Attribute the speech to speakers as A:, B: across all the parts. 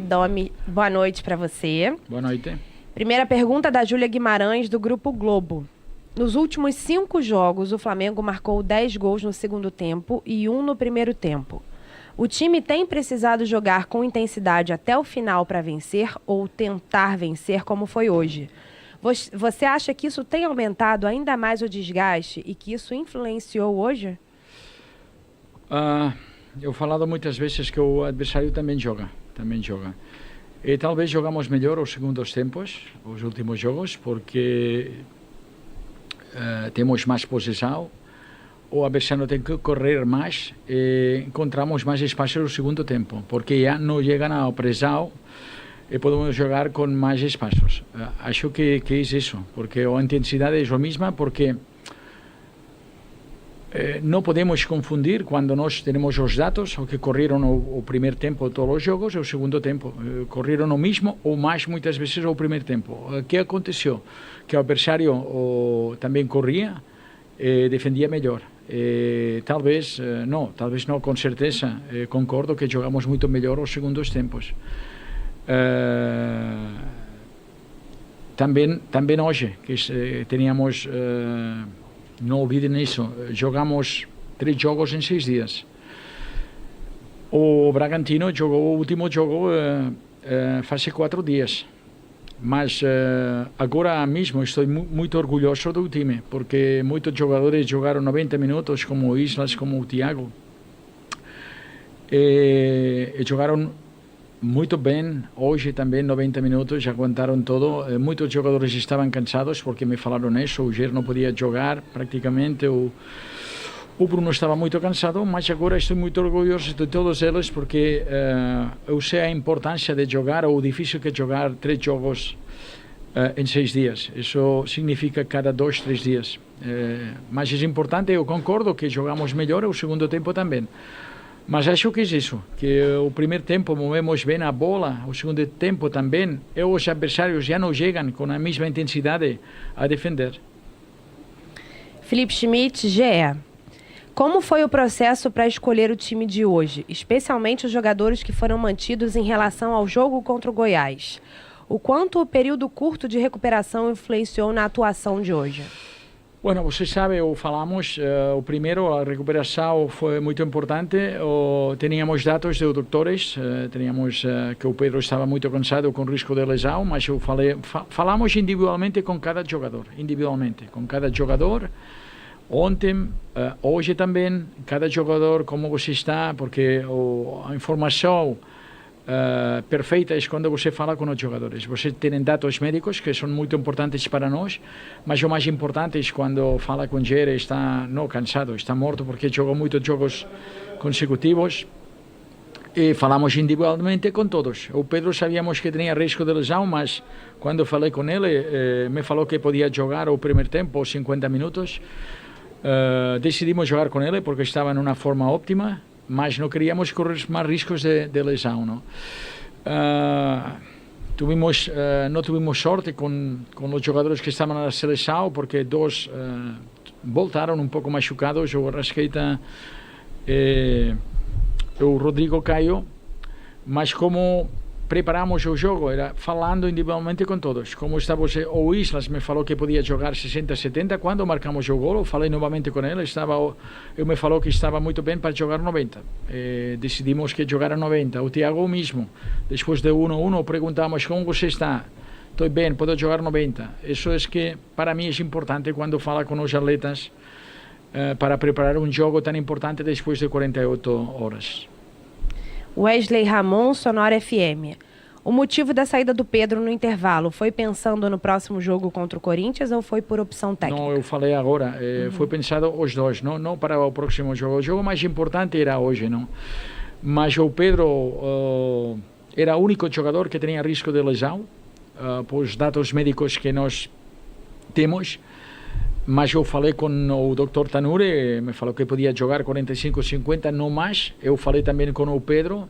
A: Domi, boa noite para você.
B: Boa noite.
A: Primeira pergunta da Júlia Guimarães, do Grupo Globo. Nos últimos 5 jogos, o Flamengo marcou 10 gols no segundo tempo e 1 no primeiro tempo. O time tem precisado jogar com intensidade até o final para vencer ou tentar vencer como foi hoje? Você acha que isso tem aumentado ainda mais o desgaste e que isso influenciou hoje?
B: Eu falado muitas vezes que o adversário também joga. E talvez jogamos melhor os segundos tempos, os últimos jogos, porque temos mais possessão, o adversário tem que correr mais e encontramos mais espaço no segundo tempo, porque já não chegam ao pressão e podemos jogar com mais espaços. Acho que é isso, porque a intensidade é a mesma, porque não podemos confundir quando nós temos os dados, o que correram o primeiro tempo todos os jogos e o segundo tempo. Correram o mesmo ou mais muitas vezes o primeiro tempo. O que aconteceu? Que o adversário também corria e defendia melhor. Talvez não, com certeza. Concordo que jogamos muito melhor os segundos tempos. Também hoje, que teníamos... não olvidem isso, jogamos 3 jogos em 6 dias. O Bragantino jogou o último jogo faz 4 dias. Mas agora mesmo estou muito orgulhoso do time, porque muitos jogadores jogaram 90 minutos, como o Islas, como o Thiago. E jogaram muito bem, hoje também 90 minutos, aguentaram todo. Muitos jogadores estavam cansados porque me falaram isso, o Ger não podia jogar praticamente, o Bruno estava muito cansado, mas agora estou muito orgulhoso de todos eles porque eu sei a importância de jogar ou o difícil que é jogar 3 jogos em 6 dias. Isso significa cada 2, 3 dias. Mas é importante, eu concordo que jogamos melhor, o segundo tempo também. Mas acho que é isso, que o primeiro tempo movemos bem a bola, o segundo tempo também, e os adversários já não chegam com a mesma intensidade a defender.
A: Felipe Schmidt, GE. Como foi o processo para escolher o time de hoje, especialmente os jogadores que foram mantidos em relação ao jogo contra o Goiás? O quanto o período curto de recuperação influenciou na atuação de hoje?
B: Bueno, você sabe, falamos, o primeiro, a recuperação foi muito importante. Teníamos dados de doutores, teníamos que o Pedro estava muito cansado com risco de lesão, mas falamos individualmente com cada jogador, Ontem, hoje também, cada jogador, como você está, porque a informação perfeita é quando você fala com os jogadores. Você tem dados médicos que são muito importantes para nós, mas o mais importante é quando fala com ele, está não cansado, está morto porque jogou muitos jogos consecutivos e falamos individualmente com todos. O Pedro sabíamos que tinha risco de lesão, mas quando falei com ele, me falou que podia jogar o primeiro tempo, 50 minutos. Decidimos jogar com ele porque estava em uma forma óptima, mas não queríamos correr mais riscos de lesão, não? Não tivemos sorte com os jogadores que estavam na seleção, porque 2 voltaram um pouco machucados, o Arrascaeta e o Rodrigo Caio, mas como preparamos o jogo, era falando individualmente com todos. Como estava o Islas me falou que podia jogar 60, 70, quando marcamos o gol, falei novamente com ele, ele me falou que estava muito bem para jogar 90. Decidimos que jogara 90. O Thiago mesmo, depois de 1-1, perguntamos como você está. Estou bem, posso jogar 90. Isso é que para mim é importante quando fala com os atletas para preparar um jogo tão importante depois de 48 horas.
A: Wesley Ramon, Sonora FM. O motivo da saída do Pedro no intervalo foi pensando no próximo jogo contra o Corinthians ou foi por opção técnica?
B: Não, eu falei agora, foi pensado os dois, não para o próximo jogo. O jogo mais importante era hoje, não? Mas o Pedro era o único jogador que tinha risco de lesão, por os dados médicos que nós temos. Mas eu falei com o Dr. Tanure, me falou que podia jogar 45, 50, não mais. Eu falei também com o Pedro.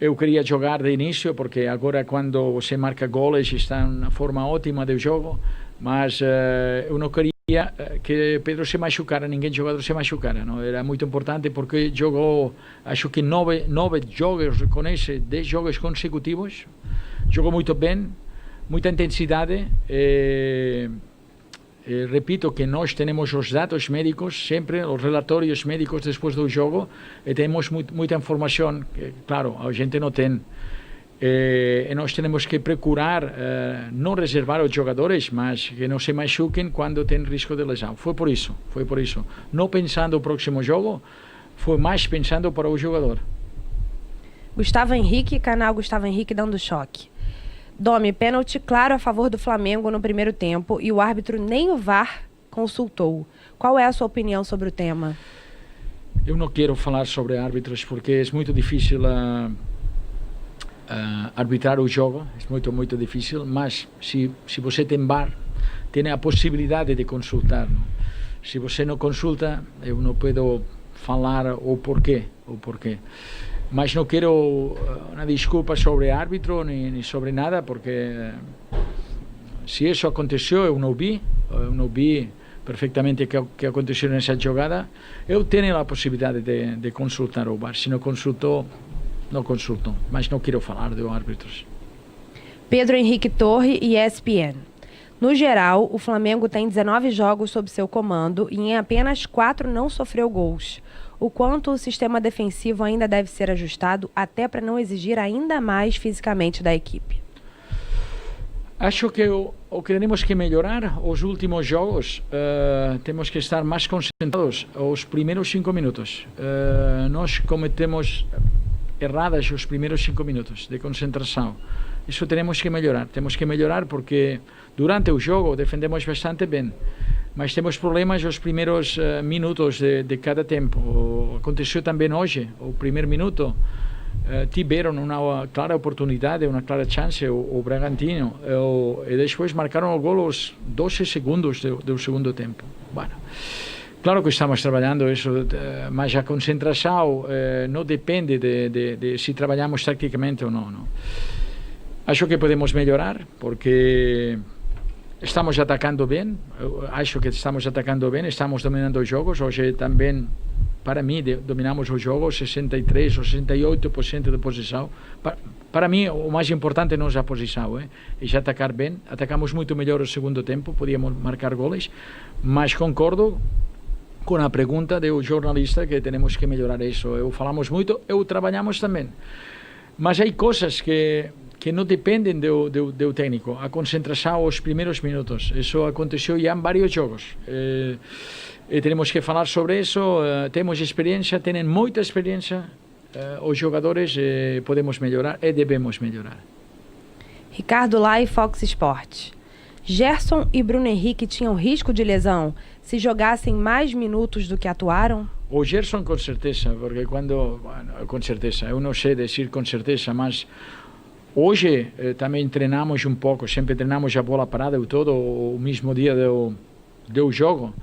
B: Eu queria jogar de início, porque agora quando você marca goles está na forma ótima do jogo, mas eu não queria que Pedro se machucara, ninguém jogador se machucara, não? Era muito importante porque jogou, acho que nove jogos com 10 jogos consecutivos, jogou muito bem, muita intensidade. Repito que nós temos os dados médicos, sempre os relatórios médicos depois do jogo, e temos muita informação que, claro, a gente não tem. E nós temos que procurar não reservar os jogadores, mas que não se machuquem quando tem risco de lesão. Foi por isso. Não pensando no próximo jogo, foi mais pensando para o jogador.
A: Gustavo Henrique, canal Gustavo Henrique dando choque. Domi, pênalti claro a favor do Flamengo no primeiro tempo e o árbitro nem o VAR consultou. Qual é a sua opinião sobre o tema?
B: Eu não quero falar sobre árbitros porque é muito difícil arbitrar o jogo, é muito difícil, mas se você tem VAR, tem a possibilidade de consultar. Não? Se você não consulta, eu não posso falar o porquê. Mas não quero uma desculpa sobre árbitro nem sobre nada, porque se isso aconteceu, eu não vi perfeitamente o que aconteceu nessa jogada. Eu tenho a possibilidade de consultar o VAR. Se não consultou, não consultam, mas não quero falar de árbitros.
A: Pedro Henrique Torre e ESPN. No geral, o Flamengo tem 19 jogos sob seu comando e em apenas 4 não sofreu gols. O quanto o sistema defensivo ainda deve ser ajustado até para não exigir ainda mais fisicamente da equipe?
B: Acho que o que temos que melhorar os últimos jogos, temos que estar mais concentrados os primeiros 5 minutos. Nós cometemos erradas os primeiros 5 minutos de concentração. Isso temos que melhorar porque durante o jogo defendemos bastante bem, mas temos problemas os primeiros minutos de cada tempo. Aconteceu também hoje, o primeiro minuto, tiveram uma clara oportunidade, uma clara chance o Bragantino, e depois marcaram o gol aos 12 segundos do segundo tempo. Bueno, claro que estamos trabalhando isso, mas a concentração não depende de se trabalhamos taticamente ou não. Acho que podemos melhorar porque estamos atacando bem. Estamos dominando os jogos. Hoje também, para mim, dominamos os jogos 63 ou 68% de posição. Para mim, o mais importante não é a posição, é já atacar bem. Atacamos muito melhor o segundo tempo, podíamos marcar goles, mas concordo com a pergunta do jornalista que temos que melhorar isso. Falamos muito, trabalhamos também. Mas há coisas que não dependem do técnico. A concentração aos primeiros minutos. Isso aconteceu já em vários jogos. Temos que falar sobre isso. Temos experiência, têm muita experiência. Os jogadores podemos melhorar e devemos melhorar.
A: Ricardo Lai, Fox Sports. Gerson e Bruno Henrique tinham risco de lesão se jogassem mais minutos do que atuaram?
B: O Gerson com certeza, porque com certeza, eu não sei dizer com certeza, mas hoje também treinamos um pouco, sempre treinamos a bola parada e todo o mesmo dia do jogo.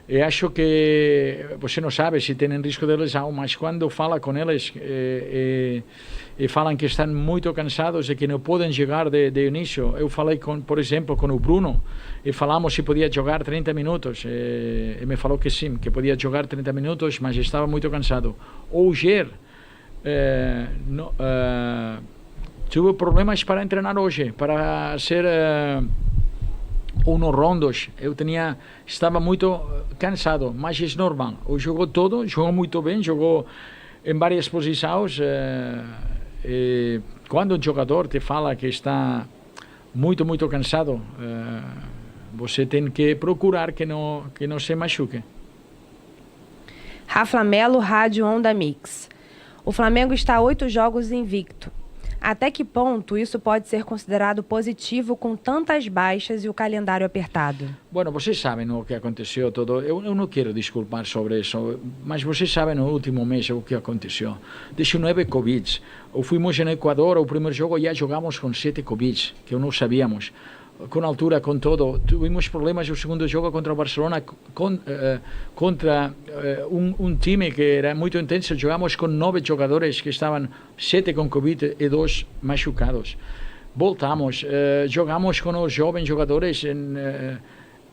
B: E acho que você não sabe se têm risco de lesão, mas quando fala com eles e falam que estão muito cansados e que não podem jogar de início. Eu falei, por exemplo, com o Bruno e falamos se podia jogar 30 minutos. E me falou que sim, que podia jogar 30 minutos, mas estava muito cansado. O Ger tive problemas para treinar hoje, para ser nos rondos. Estava muito cansado, mas é normal. O jogou todo, jogou muito bem, jogou em várias posições. Quando um jogador te fala que está muito cansado, você tem que procurar que não se machuque.
A: Rafa Melo, Rádio Onda Mix. O Flamengo está a 8 jogos invicto. Até que ponto isso pode ser considerado positivo com tantas baixas e o calendário apertado?
B: Bueno, vocês sabem o que aconteceu todo. Eu não quero desculpar sobre isso, mas vocês sabem no último mês o que aconteceu. 19 Covid. Fomos no Equador, o primeiro jogo já jogamos com 7 Covid, que não sabíamos. Com altura, com todo. Tivemos problemas no segundo jogo contra o Barcelona, contra um time que era muito intenso. Jogamos com 9 jogadores que estavam 7 com Covid e 2 machucados. Voltamos, jogamos com os jovens jogadores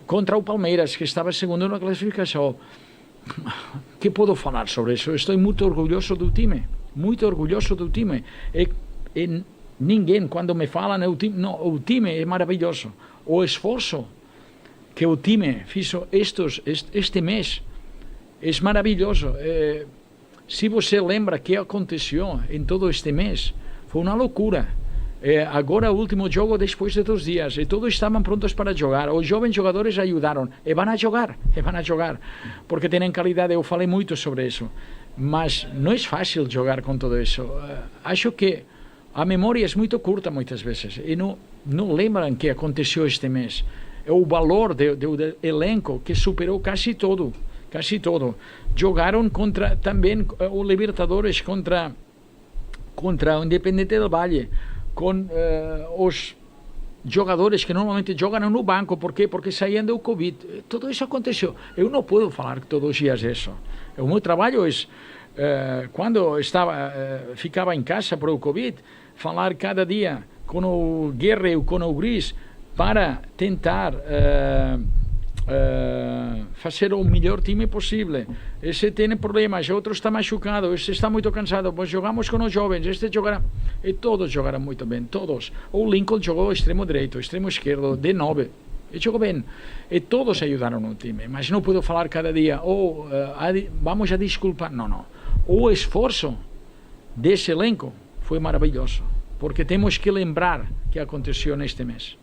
B: contra o Palmeiras, que estava segundo na classificação. Que posso falar sobre isso? Estou muito orgulhoso do time. Muito orgulhoso do time. E ninguém, quando me falam, o time é maravilhoso. O esforço que o time fez este mês é maravilhoso. Se você lembra o que aconteceu em todo este mês, foi uma loucura. Agora o último jogo depois de 2 dias, e todos estavam prontos para jogar. Os jovens jogadores ajudaram, e vão a jogar, porque têm qualidade. Eu falei muito sobre isso, mas não é fácil jogar com tudo isso. Acho que a memória é muito curta muitas vezes, e não lembram o que aconteceu este mês. É o valor do elenco que superou quase todo. Jogaram contra também o Libertadores, contra o Independente del Valle, com os jogadores que normalmente jogam no banco. Por quê? Porque saíam do Covid. Tudo isso aconteceu. Eu não posso falar todos os dias isso. O meu trabalho é, quando ficava em casa por o Covid, falar cada dia com o Guerra e com o Gris para tentar fazer o melhor time possível. Esse tem problemas, outro está machucado, esse está muito cansado. Pois jogamos com os jovens, este jogará. E todos jogaram muito bem, todos. O Lincoln jogou extremo direito, extremo esquerdo, de 9. E jogou bem. E todos ajudaram no time. Mas não puedo falar cada dia, vamos a desculpar. Não. O esforço desse elenco foi maravilhoso. Porque temos que lembrar o que aconteceu neste mês.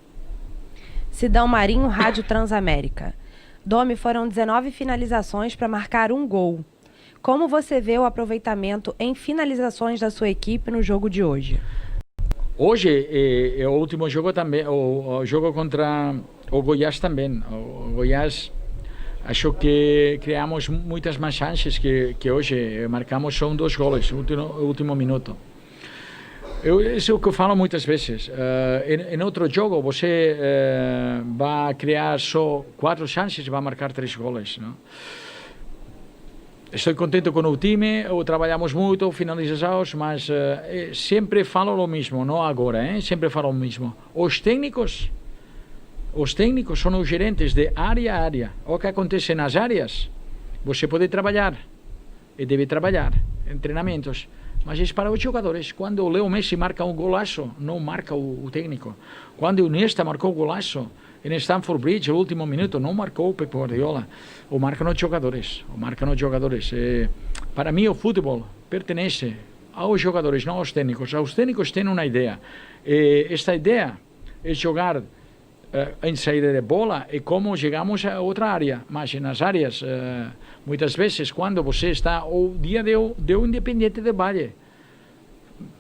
A: Sidão Marinho, Rádio Transamérica. Domi, foram 19 finalizações para marcar 1 gol. Como você vê o aproveitamento em finalizações da sua equipe no jogo de hoje?
B: Hoje é o último jogo também, o jogo contra o Goiás também. O Goiás, acho que criamos muitas mais chances que hoje. Marcamos só 2 goles no último minuto. Isso é o que eu falo muitas vezes. Em outro jogo, você vai criar só 4 chances e vai marcar 3 goles. Não? Estou contente com o time, trabalhamos muito, finalizações, mas sempre falo o mesmo, não agora, sempre falo o mesmo. Os técnicos são os gerentes de área a área. O que acontece nas áreas, você pode trabalhar e deve trabalhar em treinamentos. Mas é para os jogadores. Quando o Leo Messi marca um golaço, não marca o técnico. Quando o Iniesta marcou o golaço em Stamford Bridge, no último minuto, não marcou o Pep Guardiola. O marcam os jogadores. Para mim, o futebol pertence aos jogadores, não aos técnicos. Os técnicos têm uma ideia. Esta ideia é jogar em saída de bola e como chegamos a outra área. Mas nas áreas, muitas vezes, quando você está, o dia do Independiente del Valle,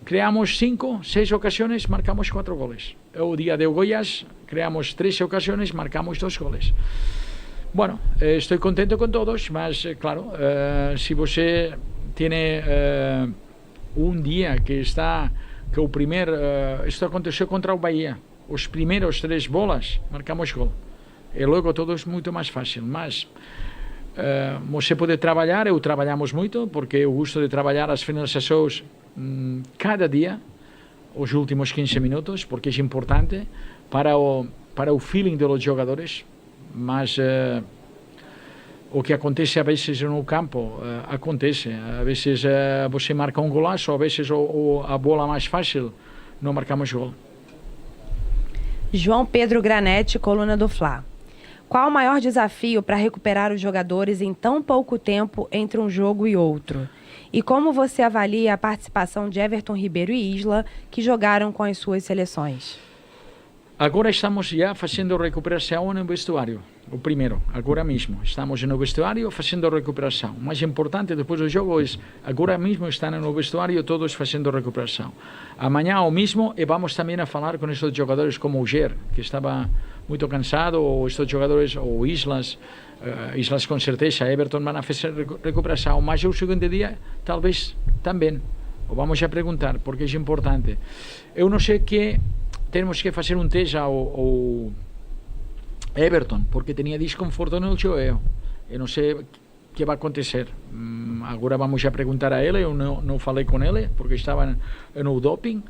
B: criamos 5, 6 ocasiões, marcamos 4 goles. O dia do Goiás, criamos 13 ocasiões, marcamos 2 goles. Bueno, estou contente com todos, mas, claro, se você tem um dia que o primeiro, isto aconteceu contra o Bahia, os primeiros 3 bolas, marcamos gol. E logo tudo é muito mais fácil. Mas você pode trabalhar, trabalhamos muito, porque eu gosto de trabalhar as finalizações cada dia, os últimos 15 minutos, porque é importante para o feeling dos jogadores. Mas o que acontece a vezes no campo, acontece. A vezes você marca um golaço, a vezes a bola mais fácil, não marcamos gol.
A: João Pedro Granete, coluna do Fla. Qual o maior desafio para recuperar os jogadores em tão pouco tempo entre um jogo e outro? E como você avalia a participação de Everton Ribeiro e Isla, que jogaram com as suas seleções?
B: Agora estamos já fazendo recuperação no vestuário. O primeiro, agora mesmo. Estamos no vestuário fazendo recuperação. O mais importante depois do jogo é agora mesmo estão no vestuário todos fazendo recuperação. Amanhã o mesmo e vamos também a falar com estes jogadores como o Ger, que estava muito cansado, ou estes jogadores, ou Islas com certeza, Everton van a fazer recuperação. Mas o segundo dia, talvez também. O vamos a perguntar, porque é importante. Eu não sei que temos que fazer um teste ao Everton, porque tinha desconforto no joelho. Eu não sei o que vai acontecer. Agora vamos a perguntar a ele, eu não falei com ele, porque estava no doping,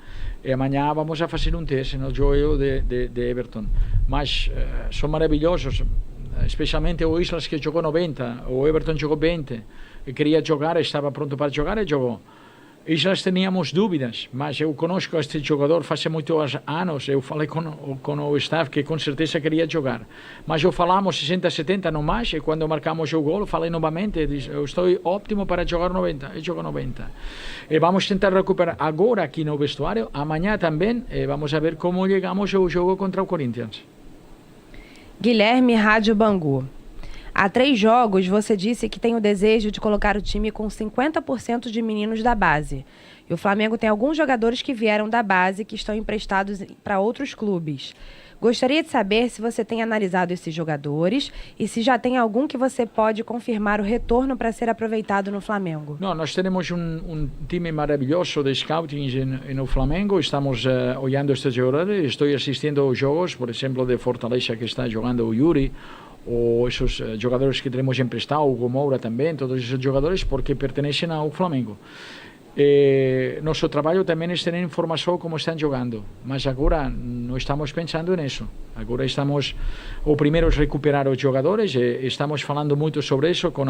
B: e amanhã vamos a fazer um teste no joelho de Everton. Mas são maravilhosos. especialmente o Islas que jogou 90, o Everton jogou 20, e queria jogar, estava pronto para jogar e jogou. Islas teníamos dúvidas, mas eu conosco este jogador faz muitos anos, eu falei com o staff que com certeza queria jogar. Mas eu falamos 60, 70 no mais, e quando marcamos o gol, falei novamente, disse, eu estou ótimo para jogar 90, e jogo 90. E vamos tentar recuperar agora aqui no vestuário, amanhã também, e vamos a ver como chegamos ao jogo contra o Corinthians.
A: Guilherme Rádio Bangu. Há 3 jogos, você disse que tem o desejo de colocar o time com 50% de meninos da base. E o Flamengo tem alguns jogadores que vieram da base que estão emprestados para outros clubes. Gostaria de saber se você tem analisado esses jogadores e se já tem algum que você pode confirmar o retorno para ser aproveitado no Flamengo.
B: Não, nós temos um time maravilhoso de scouting no Flamengo. Estamos olhando estes jogadores. Estou assistindo aos jogos, por exemplo, de Fortaleza que está jogando o Yuri, ou esses jogadores que temos emprestado, o Moura também, todos esses jogadores, porque pertencem ao Flamengo. Nosso trabalho também é ter informação como estão jogando, mas agora não estamos pensando nisso. Agora estamos, o primeiro é recuperar os jogadores, e estamos falando muito sobre isso com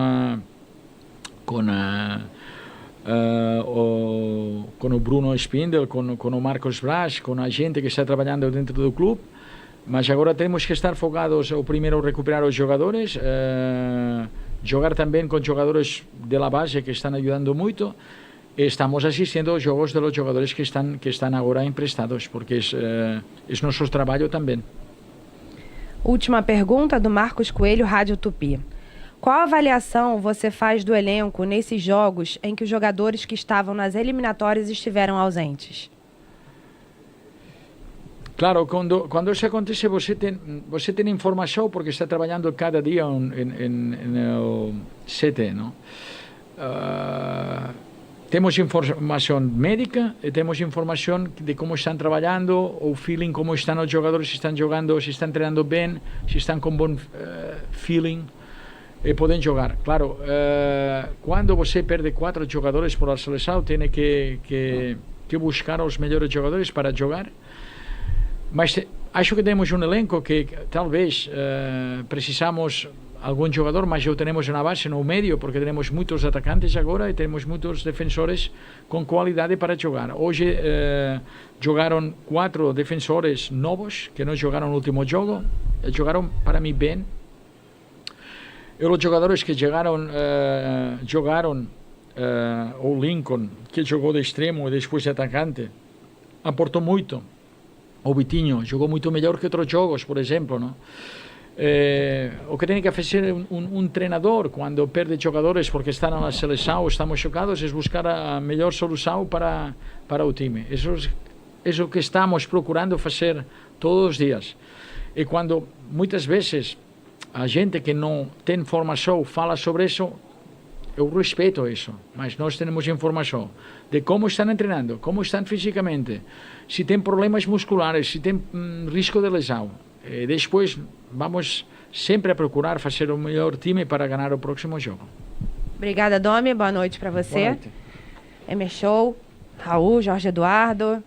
B: o Bruno Spindel, com o Marcos Braz, com a gente que está trabalhando dentro do clube. Mas agora temos que estar focados, o primeiro, recuperar os jogadores, jogar também com jogadores da base que estão ajudando muito. Estamos assistindo aos jogos dos jogadores que estão agora emprestados, porque é nosso trabalho também.
A: Última pergunta do Marcos Coelho, Rádio Tupi. Qual avaliação você faz do elenco nesses jogos em que os jogadores que estavam nas eliminatórias estiveram ausentes?
B: Claro, quando isso acontece, você tem informação, porque está trabalhando cada dia no CT, não? Temos informação médica, e temos informação de como estão trabalhando, o feeling, como estão os jogadores, se estão jogando, se estão treinando bem, se estão com bom feeling, e podem jogar. Claro, quando você perde 4 jogadores por a seleção, tem que buscar os melhores jogadores para jogar. Mas acho que temos um elenco que talvez precisamos algum jogador, mas já temos na base, no meio, porque temos muitos atacantes agora e temos muitos defensores com qualidade para jogar. Hoje jogaram 4 defensores novos que não jogaram no último jogo, jogaram para mim bem. E os jogadores que jogaram o Lincoln, que jogou de extremo e depois de atacante, aportou muito. O Vitinho jogou muito melhor que outros jogos, por exemplo, não? O que tem que fazer um treinador quando perde jogadores porque estão na seleção, estamos chocados, é buscar a melhor solução para o time. Isso é o que estamos procurando fazer todos os dias. E quando muitas vezes a gente que não tem formação fala sobre isso, eu respeito isso, mas nós temos informação de como estão treinando, como estão fisicamente, se tem problemas musculares, se tem risco de lesão. E depois vamos sempre a procurar fazer o melhor time para ganhar o próximo jogo.
A: Obrigada, Domi. Boa noite para você.
B: Boa noite.
A: Show, Raul, Jorge Eduardo.